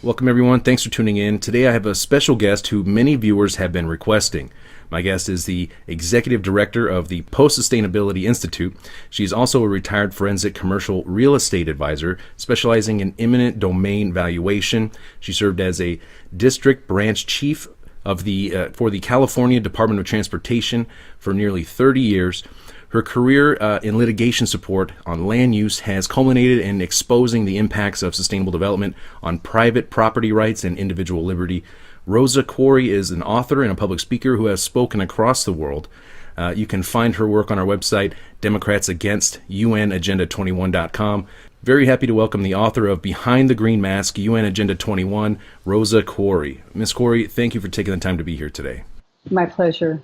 Welcome, everyone. Thanks for tuning in. Today I have a special guest who many viewers have been requesting. My guest is the Executive Director of the Post-Sustainability Institute. She's also a retired forensic commercial real estate advisor specializing in eminent domain valuation. She served as a district branch chief of for the California Department of Transportation for nearly 30 years. Her career in litigation support on land use has culminated in exposing the impacts of sustainable development on private property rights and individual liberty. Rosa Koire is an author and a public speaker who has spoken across the world. You can find her work on our website, democratsagainst.unagenda21.com. Very happy to welcome the author of Behind the Green Mask, UN Agenda 21, Rosa Koire. Ms. Koire, thank you for taking the time to be here today. My pleasure.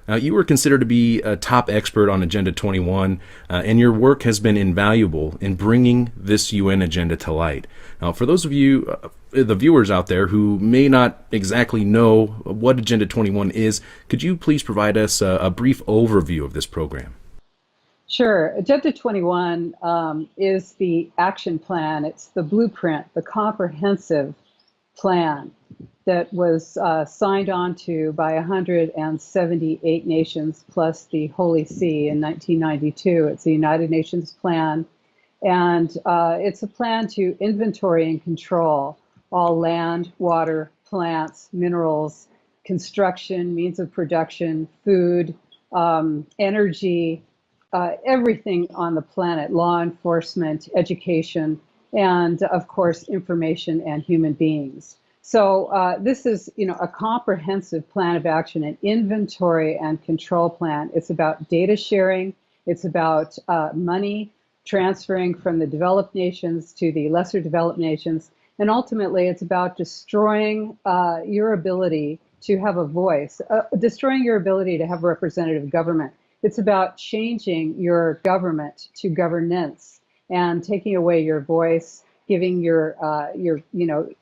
You were considered to be a top expert on Agenda 21, and your work has been invaluable in bringing this UN agenda to light. Now, for those of you, the viewers out there who may not exactly know what Agenda 21 is, could you please provide us a brief overview of this program? Sure. Agenda 21 is the action plan. It's the blueprint, the comprehensive plan that was signed on to by 178 nations plus the Holy See in 1992. It's the United Nations plan, and it's a plan to inventory and control all land, water, plants, minerals, construction, means of production, food, energy, everything on the planet, law enforcement, education, and of course, information and human beings. So this is, a comprehensive plan of action, an inventory and control plan. It's about data sharing. It's about money transferring from the developed nations to the lesser developed nations. And ultimately, it's about destroying your ability to have a voice, destroying your ability to have a representative government. It's about changing your government to governance and taking away your voice, giving your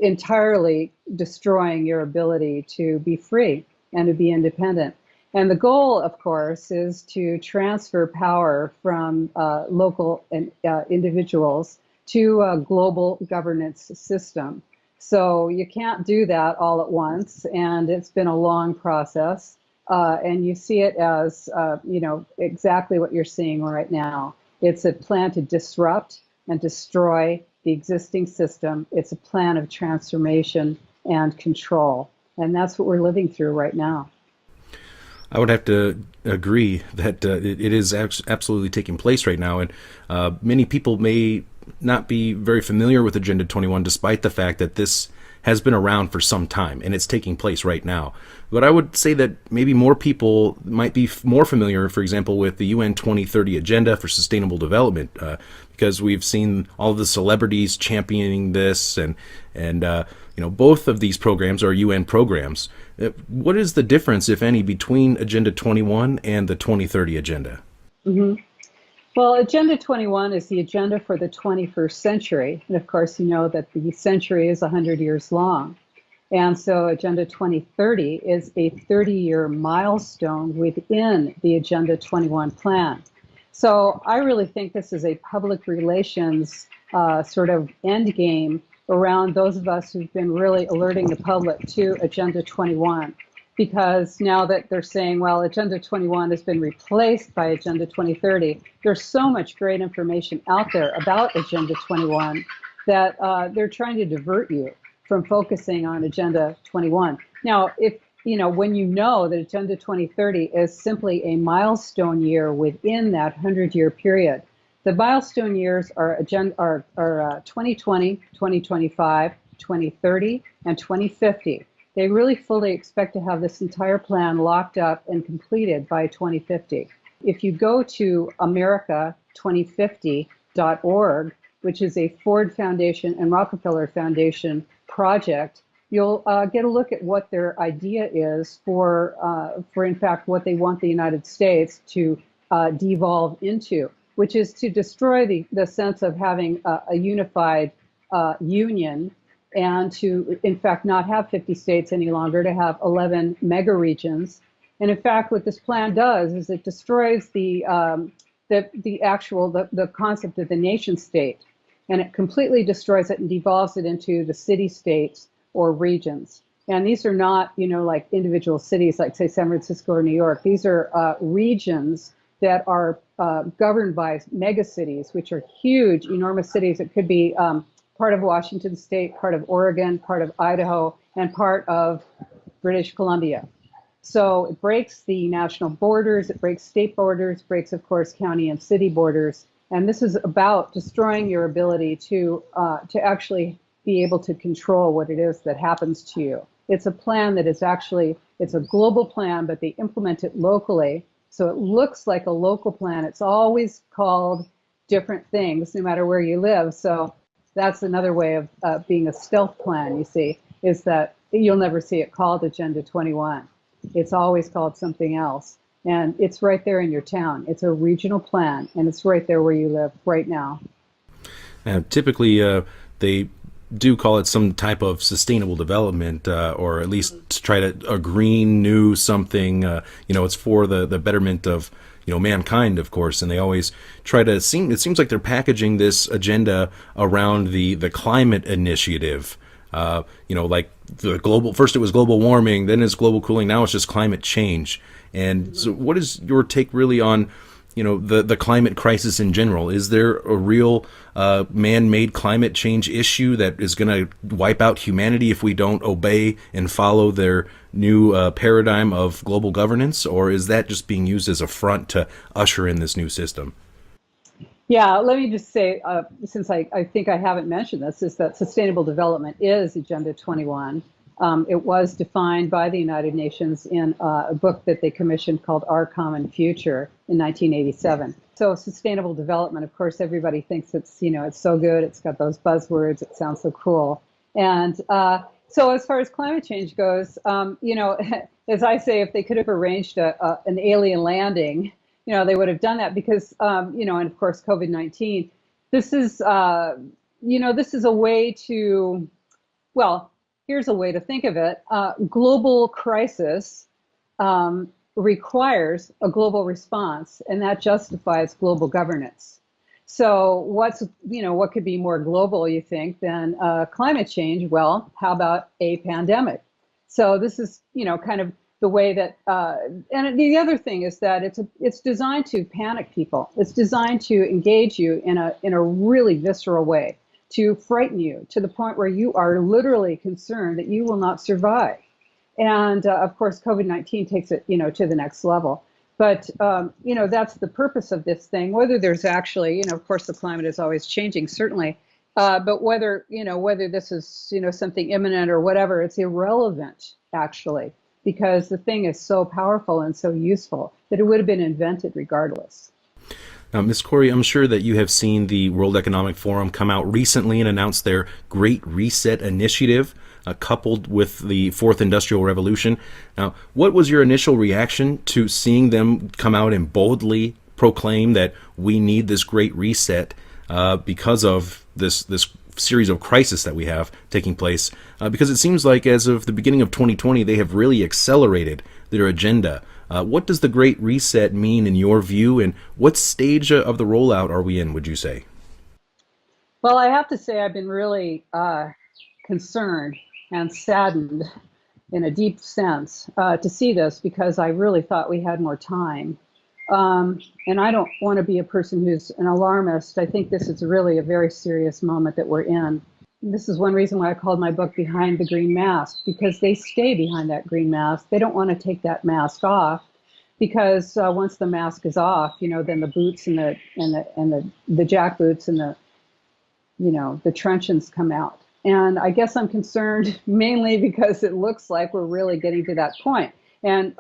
entirely destroying your ability to be free and to be independent. And the goal, of course, is to transfer power from local and individuals to a global governance system. So you can't do that all at once, and it's been a long process. And you see it as, exactly what you're seeing right now. It's a plan to disrupt and destroy the existing system. It's a plan of transformation and control. And that's what we're living through right now. I would have to agree that it is absolutely taking place right now. And many people may not be very familiar with Agenda 21, despite the fact that this has been around for some time and it's taking place right now. But I would say that maybe more people might be more familiar, for example, with the UN 2030 Agenda for Sustainable Development, because we've seen all of the celebrities championing this, and both of these programs are UN programs. What is the difference, if any, between Agenda 21 and the 2030 Agenda? Mm-hmm. Well, Agenda 21 is the agenda for the 21st century. And of course, you know that the century is 100 years long. And so Agenda 2030 is a 30-year milestone within the Agenda 21 plan. So I really think this is a public relations sort of end game around those of us who've been really alerting the public to Agenda 21. Because now that they're saying, well, Agenda 21 has been replaced by Agenda 2030, there's so much great information out there about Agenda 21 that they're trying to divert you from focusing on Agenda 21. Now, when you know that Agenda 2030 is simply a milestone year within that 100-year period, the milestone years are 2020, 2025, 2030, and 2050. They really fully expect to have this entire plan locked up and completed by 2050. If you go to America2050.org, which is a Ford Foundation and Rockefeller Foundation project, you'll get a look at what their idea is for in fact, what they want the United States to devolve into, which is to destroy the sense of having a unified union, and to, in fact, not have 50 states any longer, to have 11 mega regions. And in fact, what this plan does is it destroys the concept of the nation state. and it completely destroys it and devolves it into the city-states or regions. And these are not, like individual cities, like say San Francisco or New York. These are regions that are governed by megacities, which are huge, enormous cities. It could be part of Washington State, part of Oregon, part of Idaho, and part of British Columbia. So it breaks the national borders, it breaks state borders, breaks, of course, county and city borders. And this is about destroying your ability to actually be able to control what it is that happens to you. It's a plan that is actually, it's a global plan, but they implement it locally. So it looks like a local plan. It's always called different things, no matter where you live. So that's another way of being a stealth plan, you see, is that you'll never see it called Agenda 21. It's always called something else. And it's right there in your town. It's a regional plan, and it's right there where you live right now. Typically, they do call it some type of sustainable development, or at least to try to a green new something. It's for the betterment of mankind, of course, and they always try to it seems like they're packaging this agenda around the climate initiative. Like the global, first it was global warming, then it's global cooling, now it's just climate change. And so what is your take really on, the climate crisis in general? Is there a real man-made climate change issue that is going to wipe out humanity if we don't obey and follow their new paradigm of global governance? Or is that just being used as a front to usher in this new system? Yeah, let me just say, since I think I haven't mentioned this, is that sustainable development is Agenda 21. It was defined by the United Nations in a book that they commissioned called Our Common Future in 1987. So sustainable development, of course, everybody thinks it's, it's so good. It's got those buzzwords. It sounds so cool. And so as far as climate change goes, as I say, if they could have arranged an alien landing, they would have done that because, and of course, COVID-19, this is a way to, well, here's a way to think of it. Global crisis requires a global response, and that justifies global governance. So what could be more global, you think, than climate change? Well, how about a pandemic? So this is, kind of the way that, and the other thing is that it's designed to panic people. It's designed to engage you in a really visceral way, to frighten you to the point where you are literally concerned that you will not survive. And of course, COVID-19 takes it, to the next level. But, that's the purpose of this thing, whether there's actually, of course, the climate is always changing, certainly. But whether this is, something imminent or whatever, it's irrelevant, actually, because the thing is so powerful and so useful that it would have been invented regardless. Now, Ms. Corey, I'm sure that you have seen the World Economic Forum come out recently and announce their Great Reset Initiative, coupled with the Fourth Industrial Revolution. Now, what was your initial reaction to seeing them come out and boldly proclaim that we need this Great Reset because of this series of crises that we have taking place? Because it seems like as of the beginning of 2020, they have really accelerated their agenda. What does the Great Reset mean in your view, and what stage of the rollout are we in, would you say? Well, I have to say I've been really concerned and saddened in a deep sense to see this, because I really thought we had more time. And I don't want to be a person who's an alarmist. I think this is really a very serious moment that we're in. This is one reason why I called my book Behind the Green Mask, because they stay behind that green mask. They don't want to take that mask off, because once the mask is off, then the boots and the jack boots and the truncheons come out. And I guess I'm concerned mainly because it looks like we're really getting to that point. And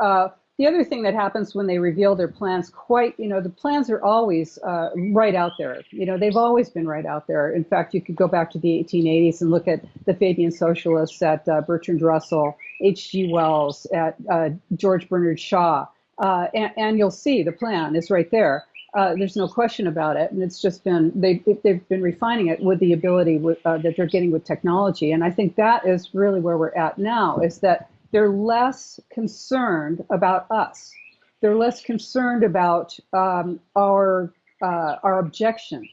the other thing that happens when they reveal their plans, the plans are always right out there. They've always been right out there. In fact, you could go back to the 1880s and look at the Fabian Socialists, at Bertrand Russell, H.G. Wells, at George Bernard Shaw, and you'll see the plan is right there. There's no question about it, and it's just been they've been refining it with the ability that they're getting with technology. And I think that is really where we're at now, is that they're less concerned about us. They're less concerned about our objection.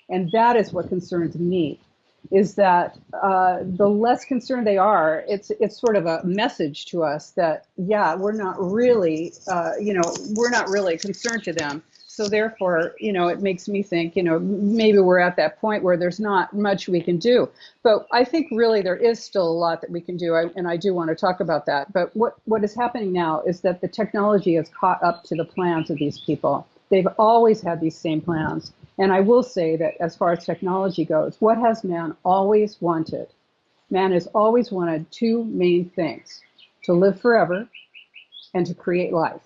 And that is what concerns me, is that the less concerned they are, it's sort of a message to us that, yeah, we're not really, we're not really concerned to them. So therefore, it makes me think, maybe we're at that point where there's not much we can do. But I think really there is still a lot that we can do, and I do want to talk about that. But what is happening now is that the technology has caught up to the plans of these people. They've always had these same plans. And I will say that as far as technology goes, what has man always wanted? Man has always wanted two main things: to live forever and to create life.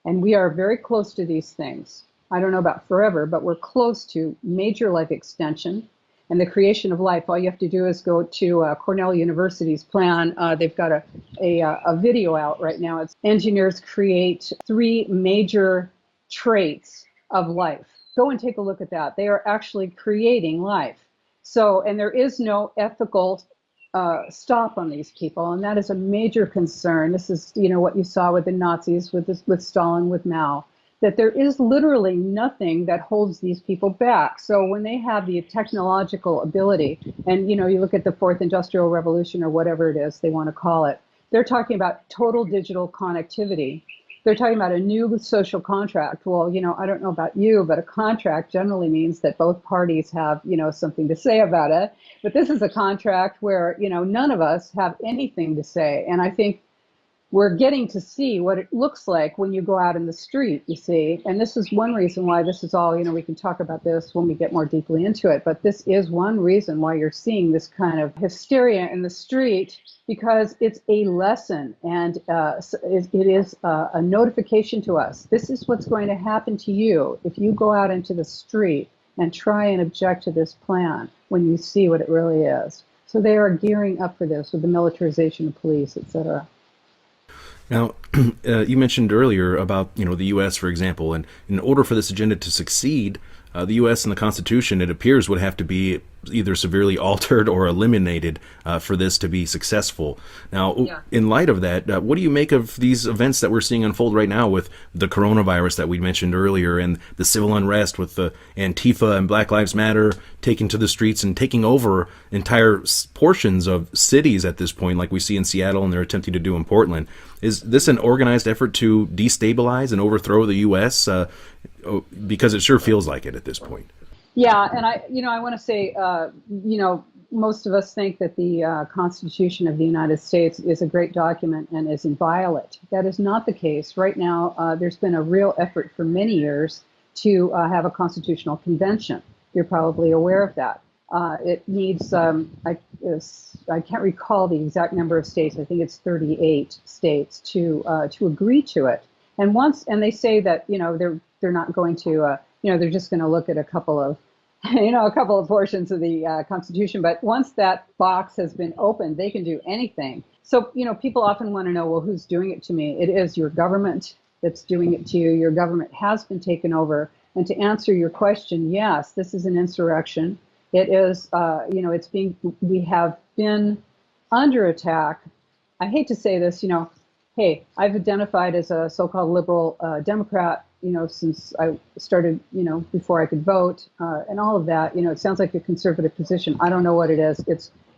And we are very close to these things. I don't know about forever, but we're close to major life extension and the creation of life. All you have to do is go to Cornell University's plan. They've got a video out right now. It's engineers create 3 major traits of life. Go and take a look at that. They are actually creating life. So, and there is no ethical stop on these people, and that is a major concern. This is, what you saw with the Nazis, with Stalin, with Mao, that there is literally nothing that holds these people back. So when they have the technological ability, and you look at the 4th Industrial Revolution, or whatever it is they want to call it, they're talking about total digital connectivity. They're talking about a new social contract. Well, I don't know about you, but a contract generally means that both parties have, something to say about it. But this is a contract where, none of us have anything to say. And I think we're getting to see what it looks like when you go out in the street, you see. And this is one reason why this is all, we can talk about this when we get more deeply into it. But this is one reason why you're seeing this kind of hysteria in the street, because it's a lesson, and it is a notification to us. This is what's going to happen to you if you go out into the street and try and object to this plan when you see what it really is. So they are gearing up for this with the militarization of police, etc. Now, you mentioned earlier about, the U.S., for example, and in order for this agenda to succeed, the U.S. and the Constitution, it appears, would have to be either severely altered or eliminated for this to be successful. Now, in light of that, what do you make of these events that we're seeing unfold right now with the coronavirus that we mentioned earlier, and the civil unrest with the Antifa and Black Lives Matter taking to the streets and taking over entire portions of cities at this point, like we see in Seattle and they're attempting to do in Portland? Is this an organized effort to destabilize and overthrow the U.S.? Because it sure feels like it at this point. Yeah, and I want to say, most of us think that the Constitution of the United States is a great document and is inviolate. That is not the case. Right now, there's been a real effort for many years to have a constitutional convention. You're probably aware of that. It needs, I can't recall the exact number of states. I think it's 38 states to agree to it. And they say that they're not going to they're just going to look at a couple of portions of the Constitution. But once that box has been opened, they can do anything. So people often want to know, well, who's doing it to me? It is your government that's doing it to you. Your government has been taken over. And to answer your question, yes, this is an insurrection. It is, we have been under attack. I hate to say this, hey, I've identified as a so-called liberal Democrat, since I started, before I could vote, and all of that. It sounds like a conservative position. I don't know what it is.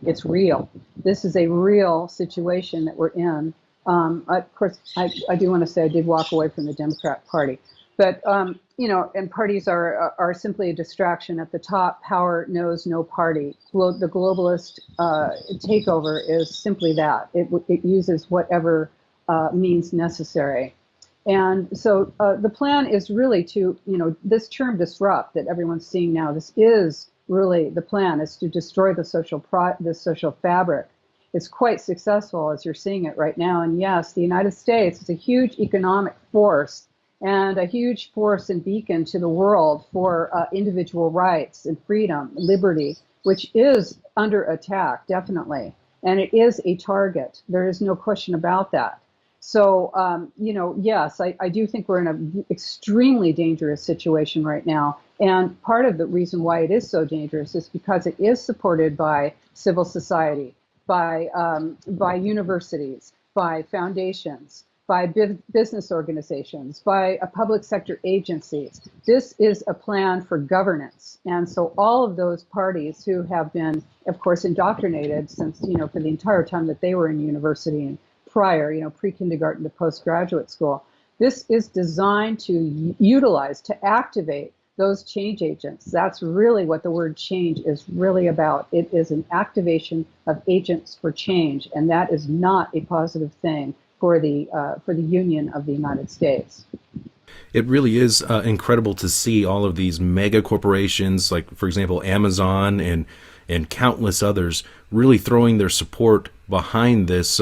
It's real. This is a real situation that we're in. Of course, I do want to say I did walk away from the Democrat Party. But, and parties are simply a distraction. At the top, power knows no party. The globalist takeover is simply that. It uses whatever means necessary. And so the plan is really to, this term disrupt that everyone's seeing now, this is really the plan, is to destroy the social fabric. It's quite successful as you're seeing it right now. And yes, the United States is a huge economic force and a huge force and beacon to the world for individual rights and freedom, liberty, which is under attack, definitely. And it is a target. There is no question about that. So, yes, I do think we're in an extremely dangerous situation right now. And part of the reason why it is so dangerous is because it is supported by civil society, by universities, by foundations, by business organizations, by public sector agencies. This is a plan for governance. And so all of those parties who have been, of course, indoctrinated since, for the entire time that they were in university and prior, pre-kindergarten to postgraduate school, this is designed to utilize, to activate those change agents. That's really what the word change is really about. It is an activation of agents for change, and that is not a positive thing for the Union of the United States. It really is incredible to see all of these mega corporations, like, for example, Amazon and countless others, really throwing their support behind this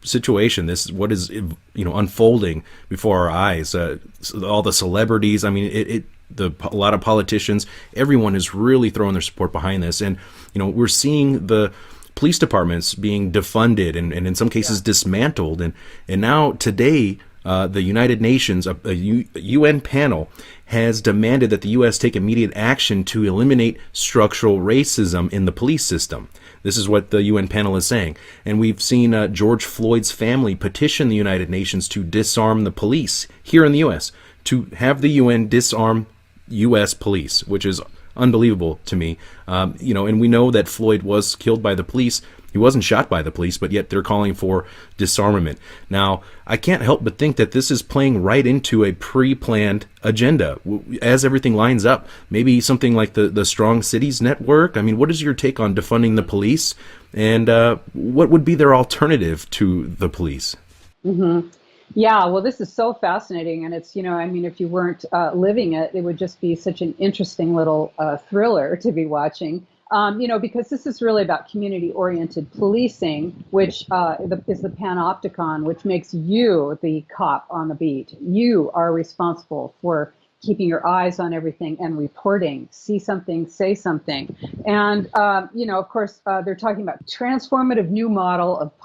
situation, this what is unfolding before our eyes. All the celebrities, I mean, a lot of politicians, everyone is really throwing their support behind this, and we're seeing the police departments being defunded and in some cases dismantled, and now today the United Nations, a UN panel, has demanded that the U.S. take immediate action to eliminate structural racism in the police system. This is what the UN panel is saying. And we've seen George Floyd's family petition the United Nations to disarm the police here in the U.S., to have the UN disarm U.S. police, which is unbelievable to me. And we know that Floyd was killed by the police. He wasn't shot by the police, but yet they're calling for disarmament. Now, I can't help but think that this is playing right into a pre-planned agenda. As everything lines up, maybe something like the Strong Cities Network. I mean, what is your take on defunding the police? And what would be their alternative to the police? Mm-hmm. Yeah, well, this is so fascinating. And it's, if you weren't living it, it would just be such an interesting little thriller to be watching. Because this is really about community-oriented policing, which is the panopticon, which makes you the cop on the beat. You are responsible for keeping your eyes on everything and reporting. See something, say something. And, of course, they're talking about transformative new model of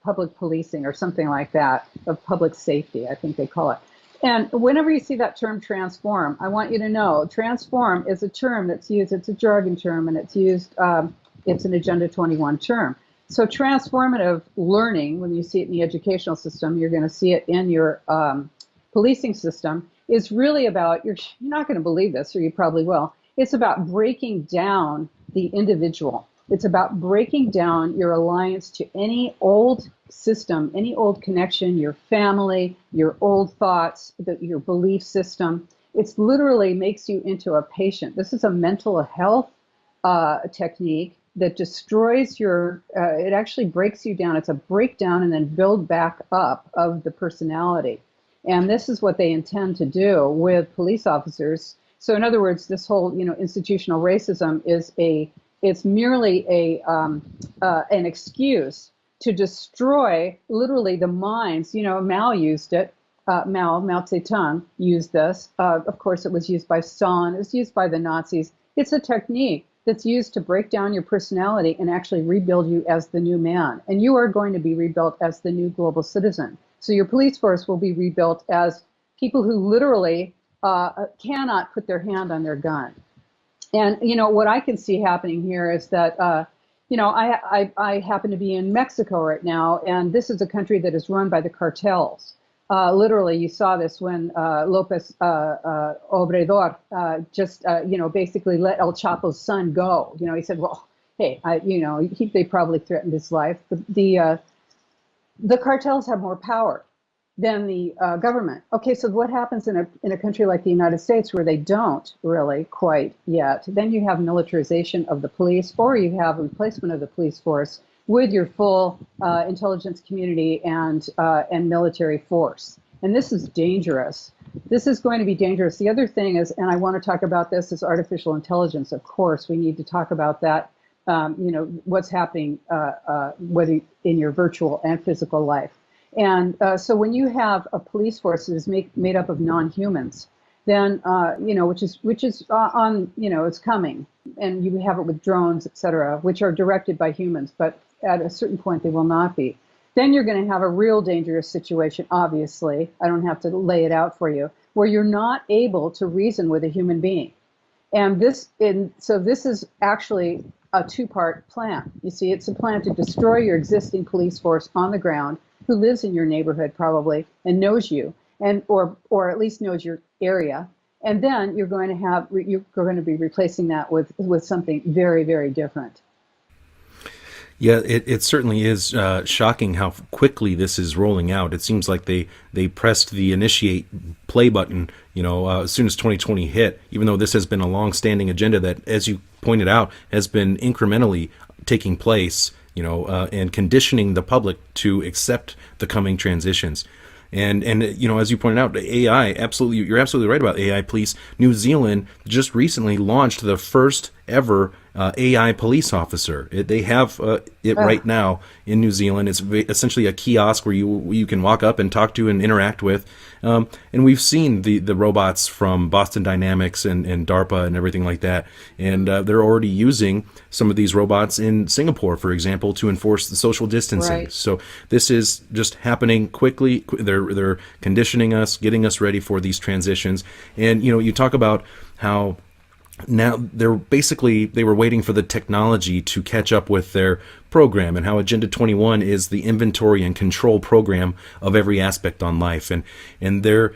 public policing, or something like that, of public safety, I think they call it. And whenever you see that term transform, I want you to know transform is a term that's used, it's a jargon term, and it's used, it's an Agenda 21 term. So transformative learning, when you see it in the educational system, you're going to see it in your policing system, is really about, you're not going to believe this, or you probably will, it's about breaking down the individual. It's about breaking down your alliance to any old system, any old connection, your family, your old thoughts, your belief system. It literally makes you into a patient. This is a mental health technique that destroys it actually breaks you down. It's a breakdown and then build back up of the personality. And this is what they intend to do with police officers. So in other words, this whole, institutional racism it's merely an excuse to destroy literally the minds. Mao used it. Mao Zedong used this. Of course, it was used by Stalin. It was used by the Nazis. It's a technique that's used to break down your personality and actually rebuild you as the new man. And you are going to be rebuilt as the new global citizen. So your police force will be rebuilt as people who literally cannot put their hand on their gun. And, what I can see happening here is that, I happen to be in Mexico right now, and this is a country that is run by the cartels. Literally, you saw this when Lopez Obrador basically let El Chapo's son go. He said, well, hey, they probably threatened his life. But the cartels have more power than the government. Okay, so what happens in a country like the United States, where they don't really quite yet? Then you have militarization of the police, or you have a replacement of the police force with your full intelligence community and military force. And this is dangerous. This is going to be dangerous. The other thing is, and I want to talk about this, is artificial intelligence. Of course, we need to talk about that. What's happening whether in your virtual and physical life. And so when you have a police force that is made up of non-humans, then, which is on, it's coming. And you have it with drones, et cetera, which are directed by humans, but at a certain point they will not be. Then you're going to have a real dangerous situation, obviously. I don't have to lay it out for you, where you're not able to reason with a human being. So this is actually a two-part plan. You see, it's a plan to destroy your existing police force on the ground, who lives in your neighborhood probably and knows you, and or at least knows your area. And then you're going to be replacing that with something very, very different. Yeah, it certainly is shocking how quickly this is rolling out. It seems like they pressed the initiate play button, as soon as 2020 hit, even though this has been a long-standing agenda that, as you pointed out, has been incrementally taking place, and conditioning the public to accept the coming transitions. And as you pointed out, AI, absolutely, you're absolutely right about AI police. New Zealand just recently launched the first ever AI police officer. They have it right now in New Zealand. It's essentially a kiosk where you can walk up and talk to and interact with. And we've seen the robots from Boston Dynamics and DARPA and everything like that. And they're already using some of these robots in Singapore, for example, to enforce the social distancing. Right. So this is just happening quickly. They're conditioning us, getting us ready for these transitions. And you talk about how now they were waiting for the technology to catch up with their program, and how Agenda 21 is the inventory and control program of every aspect on life. And they're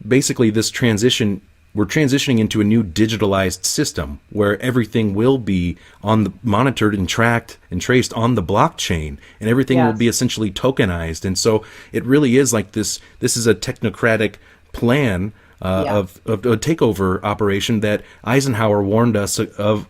basically this transition. We're transitioning into a new digitalized system where everything will be monitored and tracked and traced on the blockchain, and everything will be essentially tokenized. And so it really is like this is a technocratic plan of a takeover operation that Eisenhower warned us of,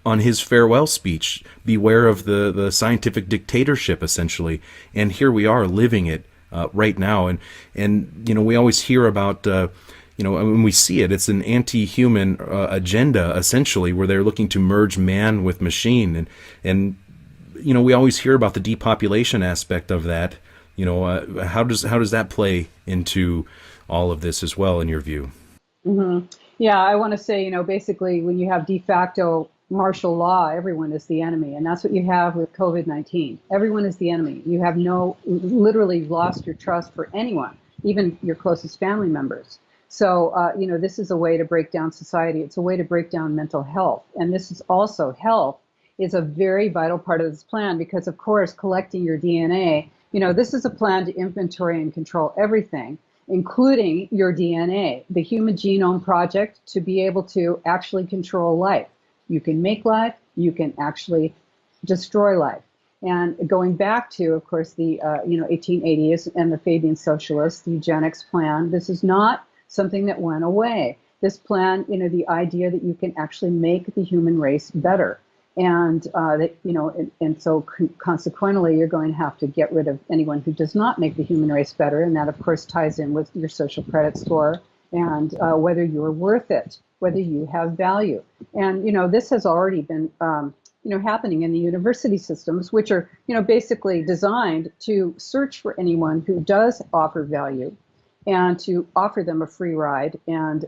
on his farewell speech. Beware of the scientific dictatorship, essentially. And here we are living it right now. And we always hear about, when we see it, it's an anti-human agenda, essentially, where they're looking to merge man with machine. And we always hear about the depopulation aspect of that. How does that play into all of this as well, in your view? Mm-hmm. Yeah, I want to say, basically, when you have de facto martial law, everyone is the enemy. And that's what you have with COVID-19. Everyone is the enemy. You have literally lost your trust for anyone, even your closest family members. So, this is a way to break down society. It's a way to break down mental health. And this is also health is a very vital part of this plan because, of course, collecting your DNA, this is a plan to inventory and control everything, including your DNA, the Human Genome Project, to be able to actually control life. You can make life, you can actually destroy life. And going back to, of course, the 1880s and the Fabian socialists, the eugenics plan, this is not something that went away. This plan, the idea that you can actually make the human race better. And so consequently, you're going to have to get rid of anyone who does not make the human race better, and that of course ties in with your social credit score and whether you're worth it, whether you have value. And this has already been happening in the university systems, which are basically designed to search for anyone who does offer value, and to offer them a free ride, and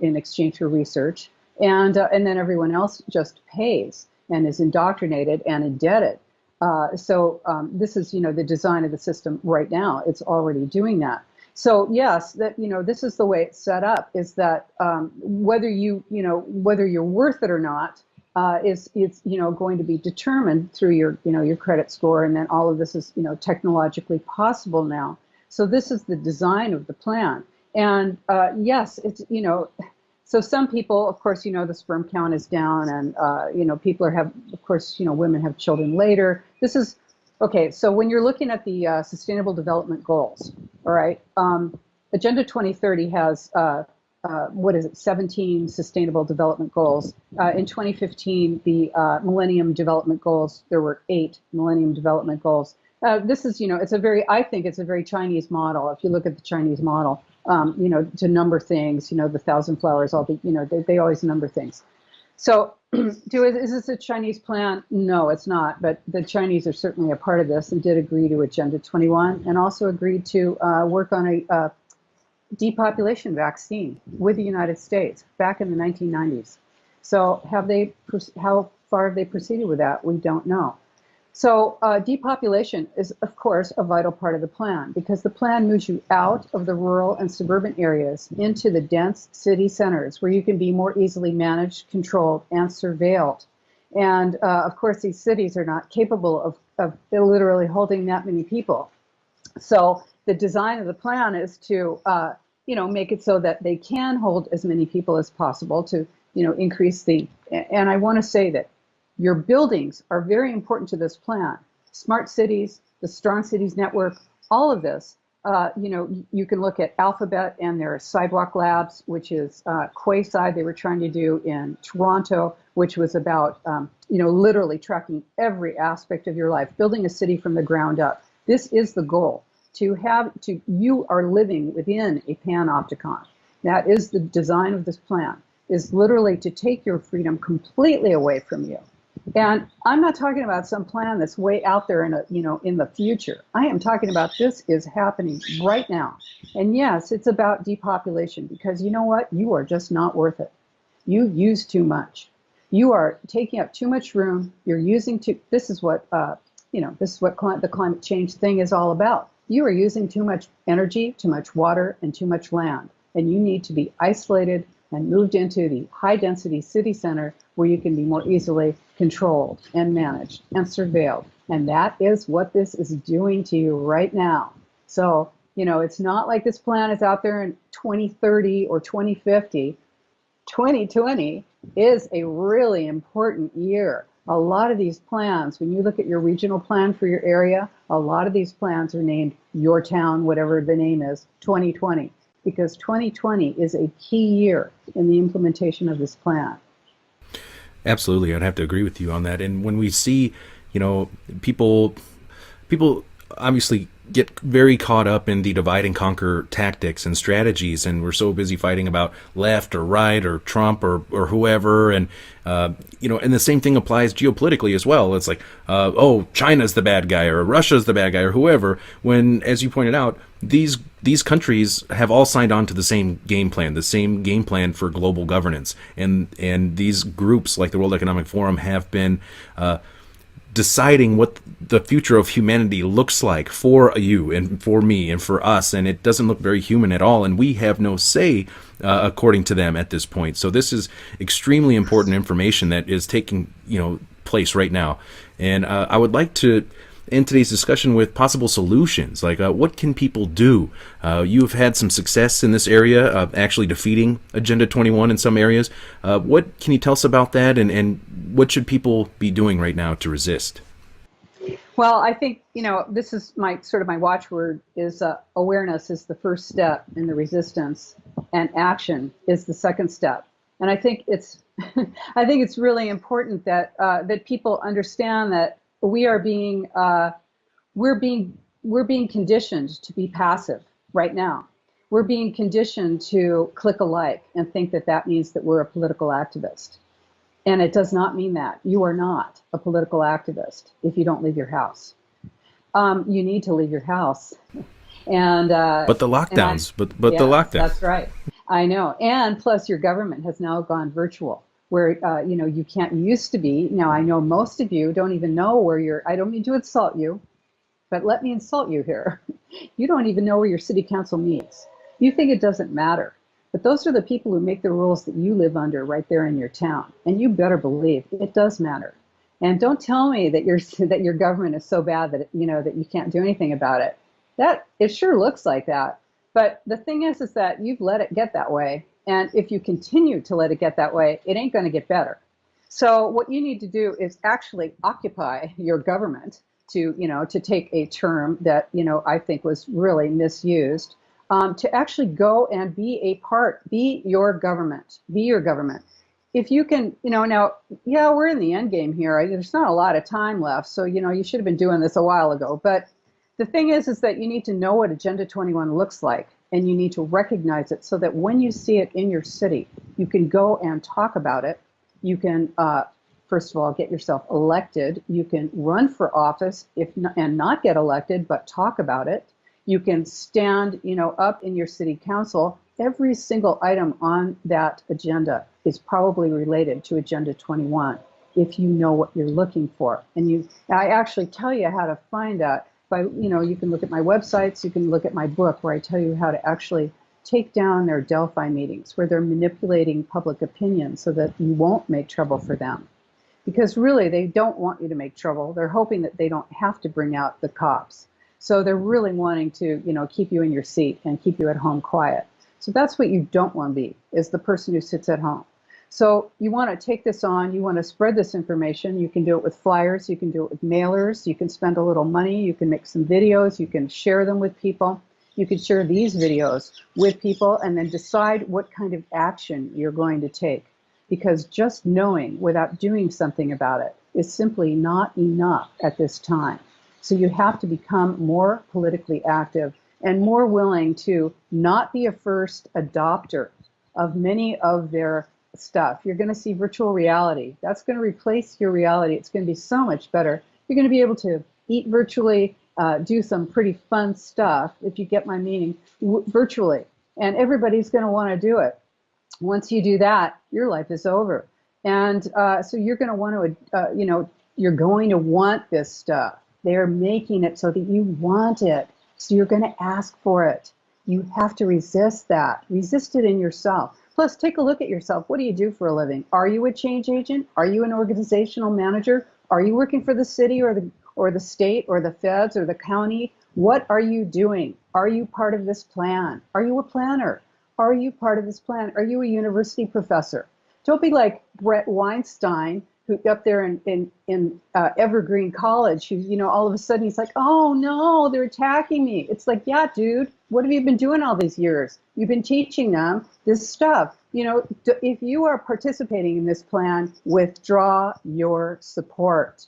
in exchange for research. And then everyone else just pays and is indoctrinated and indebted. So this is, the design of the system right now. It's already doing that. So yes, that this is the way it's set up. Is that whether you're worth it or not is going to be determined through your credit score, and then all of this is technologically possible now. So this is the design of the plan. And yes, it's So some people, of course, the sperm count is down, and people of course, women have children later. This is okay. So when you're looking at the Sustainable Development Goals, all right, Agenda 2030 has 17 Sustainable Development Goals. In 2015, the Millennium Development Goals, there were 8 Millennium Development Goals. This is, I think it's a very Chinese model. If you look at the Chinese model. To number things, the 1,000 flowers, they always number things. So is this a Chinese plan? No, it's not. But the Chinese are certainly a part of this and did agree to Agenda 21, and also agreed to work on a depopulation vaccine with the United States back in the 1990s. So how far have they proceeded with that? We don't know. So depopulation is, of course, a vital part of the plan, because the plan moves you out of the rural and suburban areas into the dense city centers where you can be more easily managed, controlled, and surveilled. And of course, these cities are not capable of literally holding that many people. So the design of the plan is to, make it so that they can hold as many people as possible to, increase the, and I want to say that your buildings are very important to this plan. Smart cities, the Strong Cities Network, all of this. You can look at Alphabet and their sidewalk labs, which is Quayside they were trying to do in Toronto, which was about, literally tracking every aspect of your life, building a city from the ground up. This is the goal, you are living within a panopticon. That is the design of this plan, is literally to take your freedom completely away from you. And I'm not talking about some plan that's way out there in in the future. I am talking about this is happening right now. And yes, it's about depopulation, because you know what? You are just not worth it. You use too much. You are taking up too much room. You're using too. This is what the climate change thing is all about. You are using too much energy, too much water, and too much land. And you need to be isolated and moved into the high-density city center where you can be more easily controlled and managed and surveilled. And that is what this is doing to you right now. So, it's not like this plan is out there in 2030 or 2050. 2020 is a really important year. A lot of these plans, when you look at your regional plan for your area, a lot of these plans are named Your Town, whatever the name is, 2020. Because 2020 is a key year in the implementation of this plan. Absolutely, I'd have to agree with you on that. And when we see, people obviously get very caught up in the divide and conquer tactics and strategies, and we're so busy fighting about left or right or Trump or whoever, and and the same thing applies geopolitically as well. It's like, China's the bad guy or Russia's the bad guy or whoever, when, as you pointed out, these countries have all signed on to the same game plan for global governance, and these groups like the World Economic Forum have been deciding what the future of humanity looks like for you and for me and for us, and it doesn't look very human at all, and we have no say according to them at this point. So this is extremely important information that is taking place right now, and I would like to end today's discussion with possible solutions, like what can people do? You've had some success in this area, actually defeating Agenda 21 in some areas. What can you tell us about that, and what should people be doing right now to resist? Well, I think, this is my watchword is awareness is the first step in the resistance, and action is the second step. And I think it's really important that that people understand that we're being conditioned to be passive right now. We're being conditioned to click a like and think that means that we're a political activist. And it does not mean that. You are not a political activist if you don't leave your house. You need to leave your house. And but the lockdowns, the lockdowns. That's right. I know. And plus your government has now gone virtual, where you can't used to be. Now I know most of you don't even know where I don't mean to insult you, but let me insult you here. You don't even know where your city council meets. You think it doesn't matter. But those are the people who make the rules that you live under right there in your town. And you better believe it does matter. And don't tell me that your government is so bad that that you can't do anything about it. That it sure looks like that. But the thing is that you've let it get that way. And if you continue to let it get that way, it ain't going to get better. So what you need to do is actually occupy your government, to take a term that I think was really misused, to actually go and be your government. Be your government. If you can, now, we're in the end game here. There's not a lot of time left, so you should have been doing this a while ago. But the thing is that you need to know what Agenda 21 looks like, and you need to recognize it so that when you see it in your city, you can go and talk about it. You can, first of all, get yourself elected. You can run for office and not get elected, but talk about it. You can stand, up in your city council. Every single item on that agenda is probably related to Agenda 21 if you know what you're looking for. And I actually tell you how to find that by, you can look at my websites, you can look at my book where I tell you how to actually take down their Delphi meetings where they're manipulating public opinion so that you won't make trouble for them. Because really, they don't want you to make trouble. They're hoping that they don't have to bring out the cops. So they're really wanting to, keep you in your seat and keep you at home quiet. So that's what you don't want to be, is the person who sits at home. So you want to take this on, you want to spread this information. You can do it with flyers, you can do it with mailers, you can spend a little money, you can make some videos, you can share them with people. You could share these videos with people and then decide what kind of action you're going to take. Because just knowing without doing something about it is simply not enough at this time. So you have to become more politically active and more willing to not be a first adopter of many of their stuff. You're going to see virtual reality. That's going to replace your reality. It's going to be so much better. You're going to be able to eat virtually, do some pretty fun stuff, if you get my meaning, virtually. And everybody's going to want to do it. Once you do that, your life is over. And so you're going to want to, you're going to want this stuff. They're making it so that you want it. So you're going to ask for it. You have to resist that. Resist it in yourself. Plus, take a look at yourself. What do you do for a living? Are you a change agent? Are you an organizational manager? Are you working for the city or the state or the feds or the county? What are you doing? Are you part of this plan? Are you a planner? Are you part of this plan? Are you a university professor? Don't be like Brett Weinstein, who up there in Evergreen College, who, all of a sudden he's like, oh no, they're attacking me. It's like, yeah, dude, what have you been doing all these years? You've been teaching them this stuff. If you are participating in this plan, withdraw your support.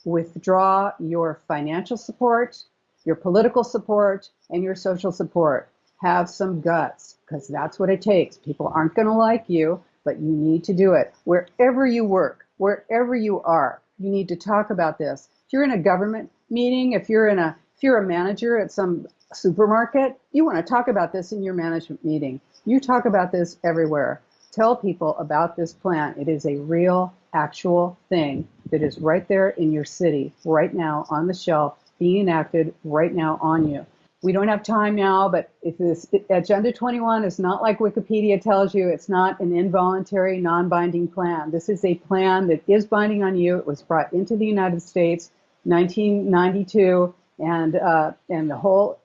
Withdraw your financial support, your political support, and your social support. Have some guts, because that's what it takes. People aren't going to like you, but you need to do it. Wherever you work, wherever you are, you need to talk about this. If you're in a government meeting, if you're a manager at some supermarket, you want to talk about this in your management meeting. You talk about this everywhere. Tell people about this plan. It is a real, actual thing that is right there in your city, right now on the shelf, being enacted right now on you. We don't have time now, but if this Agenda 21 is not like Wikipedia tells you, it's not an involuntary, non-binding plan. This is a plan that is binding on you. It was brought into the United States, 1992, and the whole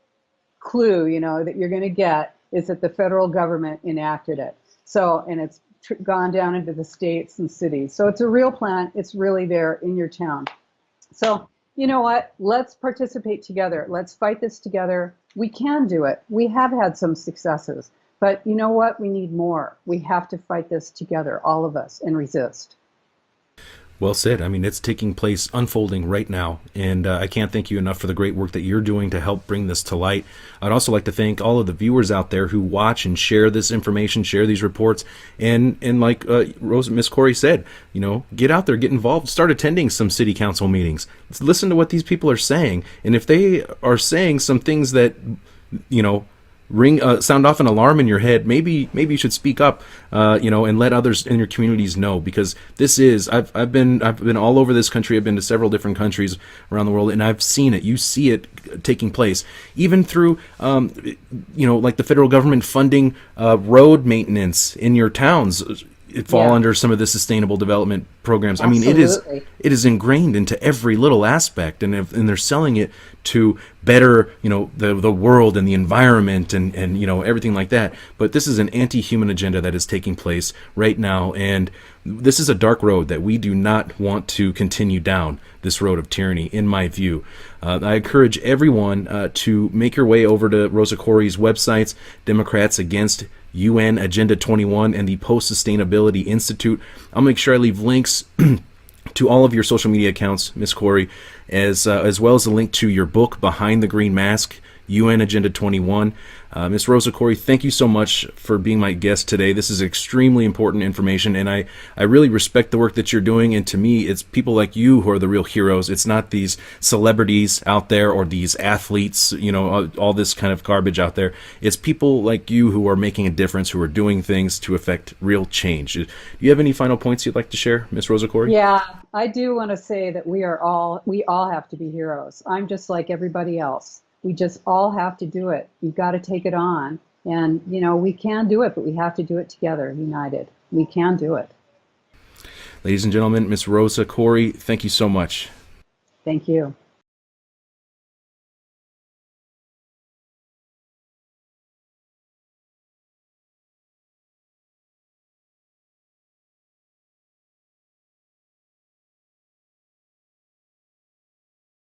clue, that you're going to get is that the federal government enacted it. So, and it's gone down into the states and cities. So it's a real plan. It's really there in your town. So, you know what? Let's participate together. Let's fight this together. We can do it. We have had some successes, but you know what? We need more. We have to fight this together, all of us, and resist. Well said. I mean, it's taking place, unfolding right now, and I can't thank you enough for the great work that you're doing to help bring this to light. I'd also like to thank all of the viewers out there who watch and share this information, share these reports, and like Miss Corey said, get out there, get involved, start attending some city council meetings. Let's listen to what these people are saying, and if they are saying some things that, sound off an alarm in your head, maybe you should speak up, and let others in your communities know, because this is, I've been all over this country. I've been to several different countries around the world, and I've seen it. You see it taking place, even through, like the federal government funding road maintenance in your towns. It fall under some of the sustainable development programs. Absolutely. I mean, it is ingrained into every little aspect, and they're selling it to better, the world and the environment and everything like that. But this is an anti-human agenda that is taking place right now, and this is a dark road that we do not want to continue down. This road of tyranny, in my view. I encourage everyone to make your way over to Rosa Koire's websites, Democrats Against UN Agenda 21 and the Post-Sustainability Institute. I'll make sure I leave links to all of your social media accounts, Ms. Koire, as well as a link to your book, Behind the Green Mask, UN Agenda 21. Ms. Rosa Koire, thank you so much for being my guest today. This is extremely important information, and I really respect the work that you're doing, and to me, it's people like you who are the real heroes. It's not these celebrities out there or these athletes, all this kind of garbage out there. It's people like you who are making a difference, who are doing things to affect real change. Do you have any final points you'd like to share, Ms. Rosa Koire? Yeah, I do want to say that we all have to be heroes. I'm just like everybody else. We just all have to do it. You've got to take it on. And, we can do it, but we have to do it together, united. We can do it. Ladies and gentlemen, Ms. Rosa Koire, thank you so much. Thank you.